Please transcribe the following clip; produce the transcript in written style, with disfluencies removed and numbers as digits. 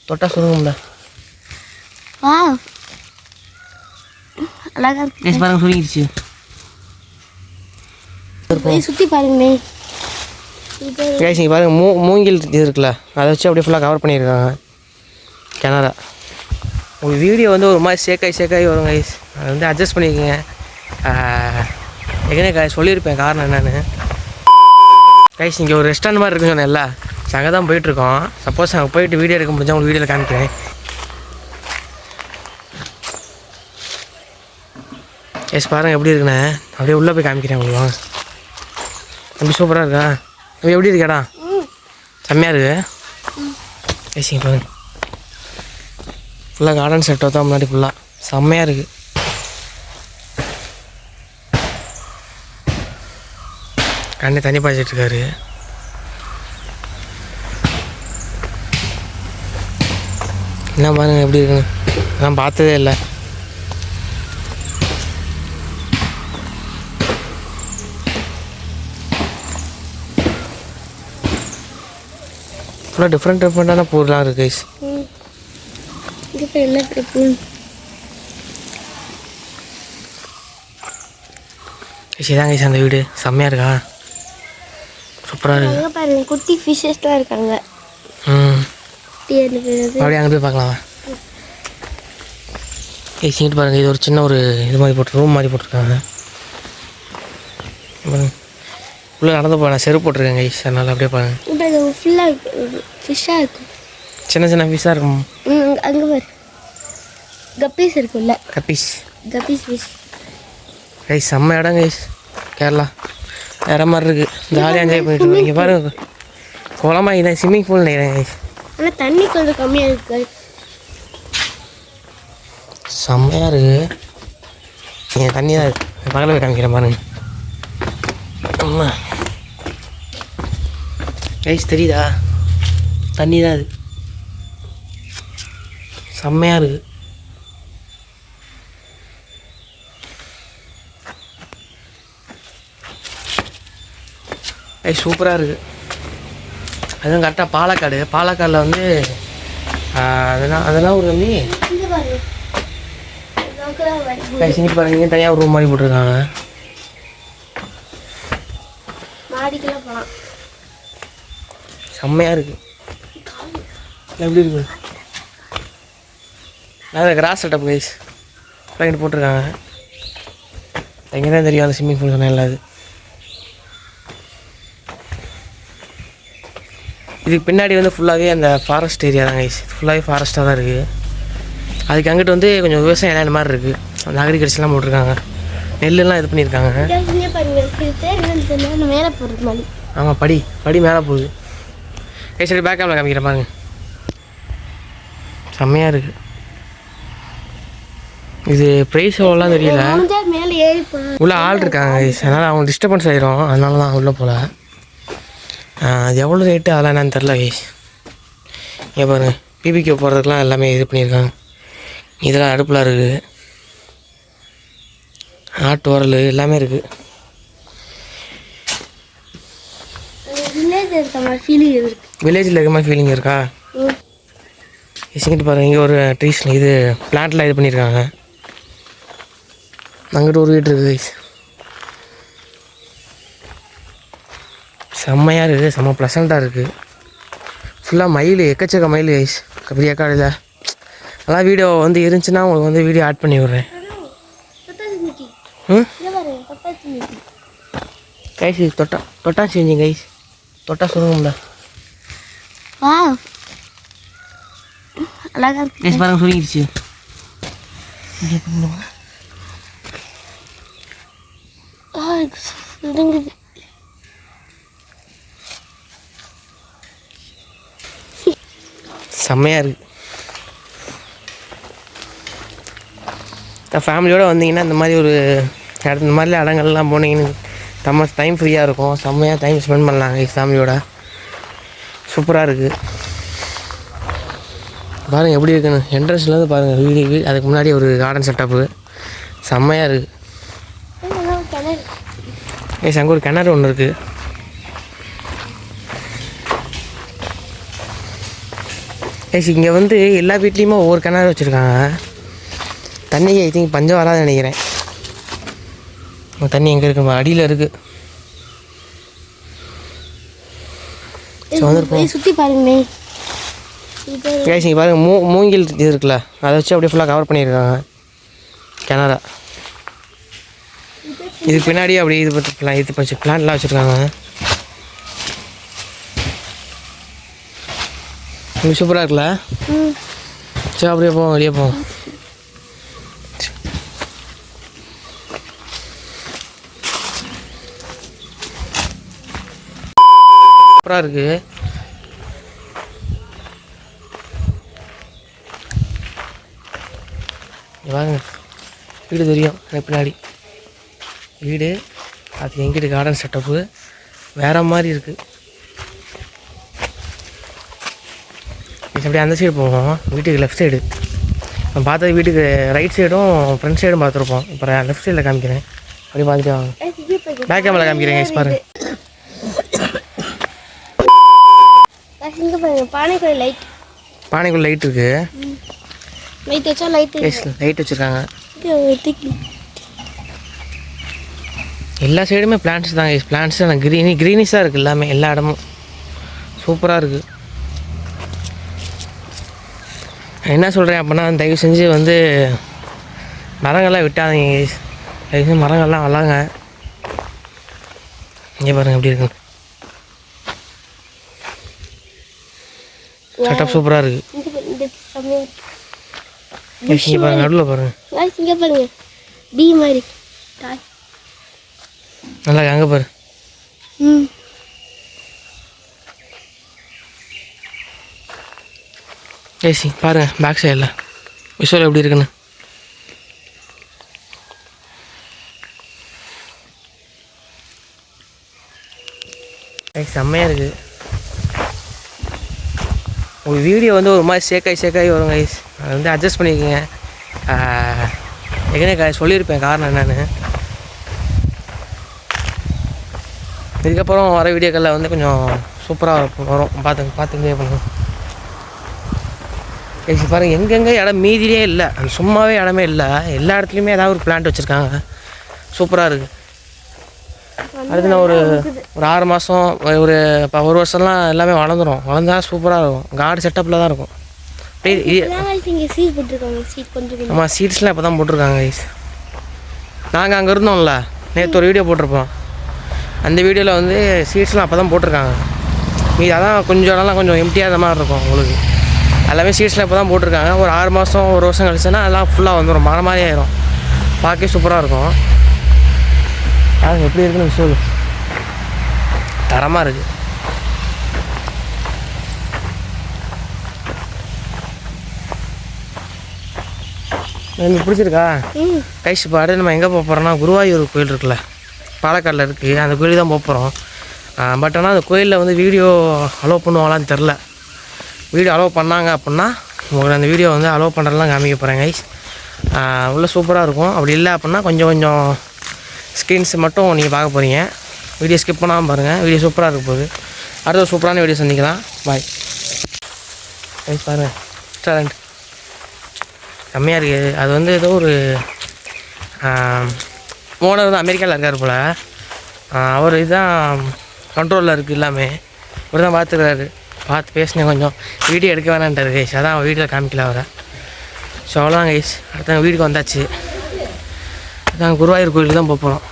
தொட்டா சுருங்கும்ல. வா அழகா இருக்கு. கைஸ் பாருங்க சுருங்கிடுச்சு. சுற்றி பாருங்கண்ணே. கைஸ் இங்கே பாருங்க மூங்கில் இது இருக்குல்ல, அதை வச்சு அப்படியே ஃபுல்லாக கவர் பண்ணியிருக்காங்க கிணறா. உங்கள் வீடியோ வந்து ஒரு மாதிரி சேக்காய் வரும் கைஸ், அதை வந்து அட்ஜஸ்ட் பண்ணிக்கோங்க. ஏற்கனவே சொல்லியிருப்பேன் காரணம் என்னென்னு. கைஸ் இங்கே ஒரு ரெஸ்டாரண்ட் மாதிரி இருக்குன்னு சொன்னேன்ல, அங்கே தான் போயிட்டுருக்கோம். சப்போஸ் அங்கே போயிட்டு வீடியோ எடுக்க முடிஞ்சால் உங்களுக்கு வீடியோவில் காமிக்கிறேன். கைஸ் பாருங்கள் எப்படி இருக்குண்ணே, அப்படியே உள்ளே போய் காமிக்கிறேன் உங்களுக்கு. வாங்க. அப்படி சூப்பராக இருக்கா? அப்படி எப்படி இருக்கேடா? செம்மையாக இருக்கு. கைஸ் இங்கே பாருங்க ஃபுல்லாக கார்டன் செட் தான் முன்னாடி ஃபுல்லாக செம்மையாக இருக்குது. கண்ணு தண்ணி பாய்ச்சிட்ருக்காரு. என்ன பாருங்க எப்படி இருக்குன்னு, நான் பார்த்ததே இல்லை. ஃபுல்லாக டிஃப்ரெண்ட்டான பூலாம் இருக்குது கைஸ். என்ன பூ? இதான் கைஸ் அந்த வீடு செம்மையாக இருக்கா, சூப்பராக இருக்குது. பாருங்க குட்டி ஃபிஷ்ஷஸ்லாம் இருக்காங்க. அப்படியே அங்கே போய் பார்க்கலாம். கைஸ் இங்கிட்டு பாருங்கள், இது ஒரு சின்ன ஒரு இது மாதிரி போட்டு ரூம் மாதிரி போட்டிருக்காங்க. உள்ளே நடந்து போகிறேன், செருப்பு போட்டிருக்கேன் கைஸ், அதனால் அப்படியே பாருங்கள். ஃபுல்லாக ஃபிஷ்ஷாக இருக்கும், சின்ன சின்ன ஃபிஷ்ஷாக இருக்கும். அங்கே பாரு கப்பீஸ் இருக்குல்ல, கப்பீஸ் ஃபிஷ். கைஸ் செம்ம இடம் கைஸ், கேரளா வேறு மாதிரி இருக்குது, ஜாலியாக என்ஜாய் பண்ணிட்டு இருக்கோம். இங்கே பாருங்க குளமாக இதான் ஸ்விம்மிங் பூல் நினைக்கிறேன் கைஸ். ஆனால் தண்ணி கொஞ்சம் கம்மியாக இருக்குது, செம்மையாக இருக்குது. இங்கே தண்ணி தான் இருக்குது, பக்கத்தில் போய் காமிக்கிறேன் பாருங்க. கைஸ் தெரியுதா, தண்ணி தான் அது, செம்மையாக இருக்குது. சூப்பராக இருக்குது. அதுவும் கரெக்டாக பாலக்காடில் வந்து அதெல்லாம் ஒரு தம்பி கைஸ் பாருங்க. இங்கே தனியாக ஒரு ரூம் மாதிரி போட்டிருக்காங்க. செம்மையாக இருக்குது. எப்படி இருக்கு? அதான் கிராஸ் செட்டப் கைஸ் இங்கிட்டு போட்டிருக்காங்க. எங்கே தான் தெரியும் அந்த ஸ்விம்மிங் பூல் சொன்னேன் இல்லை அது. இதுக்கு பின்னாடி வந்து ஃபுல்லாகவே அந்த ஃபாரஸ்ட் ஏரியா தான் கைஸ், ஃபுல்லாகவே ஃபாரஸ்ட்டாக தான் இருக்குது. அதுக்கு அங்கிட்டு வந்து கொஞ்சம் விவசாயம் இடம் மாதிரி இருக்குது, அந்த அக்ரிகல்ச்சர்லாம் போட்டிருக்காங்க, நெல்லுலாம் இது பண்ணியிருக்காங்க. மேலே போகிறது மாதிரி. ஆமாம் படி மேலே போகுது. சரி பேக் கேமரா காமிக்கிறேன் பாருங்க, செம்மையாக இருக்குது. இது ப்ரைஸ் எவ்வளோலாம் தெரியல, உள்ளே ஆள் இருக்காங்க கைஸ், அதனால் அவங்க டிஸ்டர்பன்ஸ் ஆகிரும், அதனால தான் உள்ளே போகல. அது எவ்வளோ ரேட்டு அதெல்லாம் என்னன்னு தெரில கைஸ். இங்கே பாருங்கள் பிபிக்கு போகிறதுக்கெலாம் எல்லாமே இது பண்ணியிருக்காங்க. இதெல்லாம் அடுப்புலாம் இருக்குது, ஆட்டு உரல் எல்லாமே இருக்குது. வில்லேஜில் இருக்க மாதிரி ஃபீலிங் இருக்கா? இங்கிட்டு பாருங்கள், இங்கே ஒரு ட்ரீஸ் இது பிளான்ட்லாம் இது பண்ணியிருக்காங்க. அங்கிட்ட ஒரு வீடு இருக்குது கைஸ், செம்மையாக இருக்குது, செம்ம ப்ளசண்ட்டாக இருக்குது. ஃபுல்லாக மயில், எக்கச்சக்க மயில் கைஸ் பெரியக்காடில். அதெல்லாம் வீடியோ வந்து இருந்துச்சுன்னா உங்களுக்கு வந்து வீடியோ ஆட் பண்ணி விட்றேன். கைஸ் தொட்டா செஞ்சு கைஸ், தொட்டா சுருங்கும்ல. அழகா இருக்கு கைஸ் பாருங்க சுருங்கிடுச்சு. செம்மையாக இருக்குது. ஃபேமிலியோடு வந்தீங்கன்னா இந்த மாதிரி ஒரு இந்த மாதிரி இடங்கள்லாம் போனீங்கன்னு டைம் ஃப்ரீயாக இருக்கும், செம்மையாக டைம் ஸ்பெண்ட் பண்ணலாங்க ஃபேமிலியோட. சூப்பராக இருக்குது. பாருங்கள் எப்படி இருக்குன்னு, என்ட்ரன்ஸ்லேருந்து பாருங்கள் வீடு. அதுக்கு முன்னாடி ஒரு கார்டன் செட்டப்பு செம்மையாக இருக்குது. அங்கே ஒரு கிணறு ஒன்று இருக்குது. கைஸ் இங்கே வந்து எல்லா வீட்லேயுமே ஒவ்வொரு கிணறு வச்சுருக்காங்க. தண்ணிக்கு ஐ திங்க் பஞ்சம் வராதுன்னு நினைக்கிறேன். தண்ணி எங்கே இருக்கு? அடியில் இருக்குது. சுற்றி பாருங்களேன். கைஸ் இங்கே பாருங்கள், மூங்கில் இது இருக்குல்ல, அதை வச்சு அப்படியே ஃபுல்லாக கவர் பண்ணியிருக்காங்க கிணறா. இதுக்கு பின்னாடி அப்படியே இது பார்த்துக்கலாம், இது வச்சு பிளான்ட்லாம் வச்சுருக்காங்க. இது சூப்பராக இருக்குல்ல? சரி அப்படியே போவோம், வெளியே போவோம். சூப்பராக இருக்குது. வாங்க, வீடு தெரியும் எனக்கு பின்னாடி வீடு. அது எங்கிட்ட கார்டன் செட்டப்பு வேறு மாதிரி இருக்குது. அப்படியே அந்த சைடு போவோம், வீட்டுக்கு லெஃப்ட் சைடு. நம்ம பார்த்தது வீட்டுக்கு ரைட் சைடும் ஃப்ரண்ட் சைடும் பார்த்துருப்போம். இப்போ லெஃப்ட் சைடில் காமிக்கிறேன், அப்படியே பார்த்துட்டு வாங்க. பேக் கேமரா காமிக்கிறேன் கைஸ் பாருங்க. பானைக்குள்ள லைட் இருக்குது. லைட் வச்சுருக்காங்க. எல்லா சைடுமே பிளான்ட்ஸ் தான் கைஸ். பிளான்ட்ஸ் ஆனால் க்ரீனிஷாக இருக்குது எல்லாமே, எல்லா இடமும் சூப்பராக இருக்குது. என்ன சொல்கிறேன் அப்படின்னா, தயவு செஞ்சு வந்து மரங்கள்லாம் விட்டாதீங்க கைஸ். தயவு செஞ்சு மரங்கள்லாம் வளங்க. இங்கே பாருங்கள் எப்படி இருக்குன்னு. செட்டப் சூப்பராக இருக்குது. இங்கே பாருங்கள், நடுவில் பாருங்கள். நல்லா அங்கே பாரு. ஏசி பாருங்கள் பேக் சைடில் விஷுவல் எப்படி இருக்குன்னு. செம்மையாக இருக்குது. ஒரு வீடியோ வந்து ஒரு மாதிரி சேக்காய் வரும் கைஸ். அதை வந்து அட்ஜஸ்ட் பண்ணிக்கோங்க. ஏற்கனவே சொல்லியிருப்பேன் காரணம் என்னென்னு. இதுக்கப்புறம் வர வீடியோக்களில் வந்து கொஞ்சம் சூப்பராக வரும். பார்த்துக்கிட்டே பண்ணுவோம். கைஸ் பாருங்கள், எங்கெங்கே இடம் மீதிலே இல்லை, அது சும்மாவே இடமே இல்லை. எல்லா இடத்துலையுமே ஏதாவது ஒரு பிளான்ட் வச்சுருக்காங்க. சூப்பராக இருக்குது. அடுத்து நான் ஒரு 6 மாதம் ஒரு வருஷம்லாம் எல்லாமே வளர்ந்தா சூப்பராக இருக்கும். கார்டு செட்டப்பில் தான் இருக்கும். ஆமாம், சீட்ஸ்லாம் இப்போ தான் போட்டிருக்காங்க கைஸ். நாங்கள் அங்கே இருந்தோம்ல, நேற்று ஒரு வீடியோ போட்டிருப்போம். அந்த வீடியோவில் வந்து சீட்ஸ்லாம் அப்போ தான் போட்டிருக்காங்க. மீது அதான் கொஞ்சம் இடம்லாம் கொஞ்சம் எம்டியாக மாதிரி இருக்கும் உங்களுக்கு. எல்லாமே சீட்ஸ்லாம் இப்போ தான் போட்டிருக்காங்க. ஒரு 6 மாதம் ஒரு வருஷம் கழிச்சுன்னா எல்லாம் ஃபுல்லாக வந்துடும், மரம் மாதிரி ஆயிரும். பார்க்கவே சூப்பராக இருக்கும். அது எப்படி இருக்குன்னு விஷயம் தரமாக இருக்குது. எனக்கு பிடிச்சிருக்கா கைஸ்? இப்போ அடுத்து நம்ம எங்கே போக போகிறோம்னா, குருவாயூர் கோயில் இருக்குல்ல, பாலக்காடில் இருக்குது. அந்த கோயிலுக்கு தான் போக போகிறோம். பட் ஆனால் அந்த கோயிலில் வந்து வீடியோ அலோவ் பண்ணுவாங்களான்னு தெரில. வீடியோ அலோவ் பண்ணாங்க அப்படின்னா உங்களுக்கு அந்த வீடியோ வந்து அலோவ் பண்ணுறதுலாம் காமிக்க போகிறேன் கைஸ். உள்ளே சூப்பராக இருக்கும். அப்படி இல்லை அப்படின்னா கொஞ்சம் ஸ்க்ரீன்ஸ் மட்டும் நீங்கள் பார்க்க போகிறீங்க. வீடியோ ஸ்கிப் பண்ணாமல் பாருங்கள். வீடியோ சூப்பராக இருக்க போகுது. அடுத்த ஒரு சூப்பரான வீடியோ சந்திக்கலாம். Bye guys. பாருங்கள், ரெஸ்டாரண்ட் கம்மியாக இருக்குது. அது வந்து ஏதோ ஒரு ஓனர் வந்து அமெரிக்காவில் இருக்கார் போல். அவர் இதுதான் கண்ட்ரோலில் இருக்குது எல்லாமே. இவர் தான் பார்த்துக்கிறாரு. பார்த்து பேசினேன், கொஞ்சம் வீடியோ எடுக்க வேணான்ட்டார் கைஸ். அதான் வீடியோவில் காமிக்கல அவரை. ஸோ அவ்வளோதான் கைஸ். அடுத்த வீட்டுக்கு வந்தாச்சு. அதான் குருவாயூர் கோயிலுக்கு தான் போக போகிறோம்.